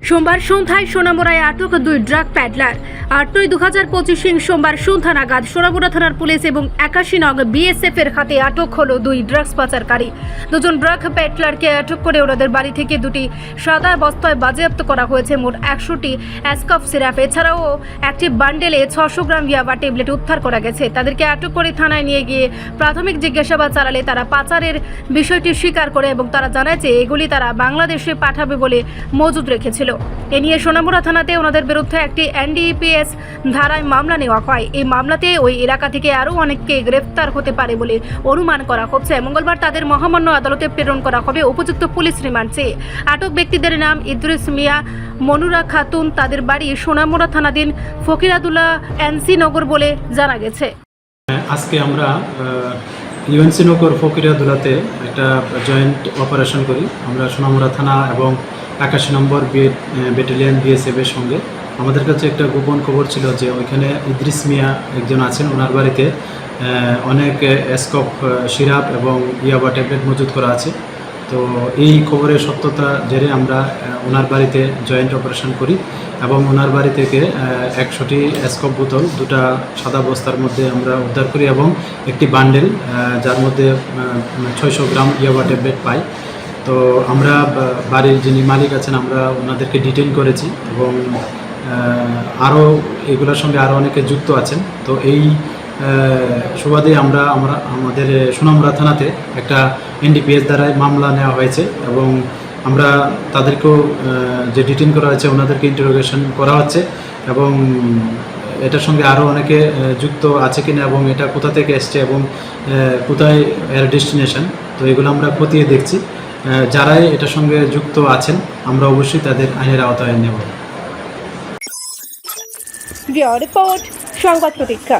সোমবার সন্ধ্যায় সোনামুড়ায় আটক দুই ড্রাগ প্যাডলার। 8/2/2025 সোমবার সন্ধ্যা নাগাদ সোনামুড়া থানার পুলিশ এবং 81 নং বিএসএফ এর হাতে আটক হলো দুই ড্রাগস পাচারকারী। দুজন ড্রাগ প্যাডলারকে আটক করে ওনাদের বাড়ি থেকে দুটি সাদা বস্তায় বাজেয়াপ্ত করা হয়েছে মোট 100টি অ্যাসকফ সিরাপ। এছাড়াও একটি বান্ডেলে 600 গ্রাম ইয়াবা ট্যাবলেট উদ্ধার করা গেছে। তাদেরকে আটক করে থানায় নিয়ে গিয়ে প্রাথমিক জিজ্ঞাসাবাদ চালালে তারা পাচারের বিষয়টি স্বীকার করে এবং তারা জানায় যে এগুলি তারা বাংলাদেশে পাঠাবে বলে মজুদ রেখেছিল। এ নিয়ে সোনামুড়া থানাতে ওনাদের বিরুদ্ধে একটি এনডিপিএস ধারায় মামলা নেওয়া হয়। এই মামলাতে ওই এলাকা থেকে আরও অনেককে গ্রেফতার হতে পারে বলে অনুমান করা হচ্ছে। মঙ্গলবার তাদের মহামান্য আদালতে প্রেরণ করা হবে উপযুক্ত পুলিশ রিমান্ড চেয়ে। আটক ব্যক্তিদের নাম ইদ্রিস মিয়া, মনুরা খাতুন, তাদের বাড়ি সোনামুড়া থানাধীন ফকিরাদুল্লাহ এনসি নগর বলে জানা গেছে। আজকে আমরা ইউএনসি নগর ফকিরাদুল্লাতে একটা জয়েন্ট অপারেশন করি। আমরা সোনামুড়া থানা এবং 81 নম্বর ব্যাটালিয়ন বিএসএফ এর সঙ্গে আমাদের কাছে একটা গোপন খবর ছিল যে ওইখানে ইদ্রিস মিয়া একজন আছেন, ওনার বাড়িতে অনেক অ্যাসকফ সিরাপ এবং ইয়াবা ট্যাবলেট মজুত করা আছে। তো এই খবরের সত্যতা জেরে আমরা ওনার বাড়িতে জয়েন্ট অপারেশন করি এবং ওনার বাড়ি থেকে 100টি অ্যাসকফ বোতল দুটা সাদা বস্তার মধ্যে আমরা উদ্ধার করি এবং একটি বান্ডেল যার মধ্যে 600 গ্রাম ইয়াবা ট্যাবলেট পাই। তো আমরা বাড়ির যিনি মালিক আছেন আমরা ওনাদেরকে ডিটেইন করেছি এবং আরও এগুলোর সঙ্গে আরও অনেকে যুক্ত আছেন। তো এই সুবাদে আমাদের সোনামুড়া থানাতে একটা এনডিপিএস দ্বারায় মামলা নেওয়া হয়েছে এবং আমরা তাদেরকেও যে ডিটেইন করা হয়েছে ওনাদেরকে ইন্টারোগেশন করা হচ্ছে এবং এটার সঙ্গে আরও অনেকে যুক্ত আছে কিনা এবং এটা কোথা থেকে এসছে এবং কোথায় এর ডেস্টিনেশন, তো এগুলো আমরা খতিয়ে দেখছি। যারাই এটার সঙ্গে যুক্ত আছেন আমরা অবশ্যই তাদের আইনের আওতায় নেব। রিপোর্ট সংবাদ প্রতীক্ষা।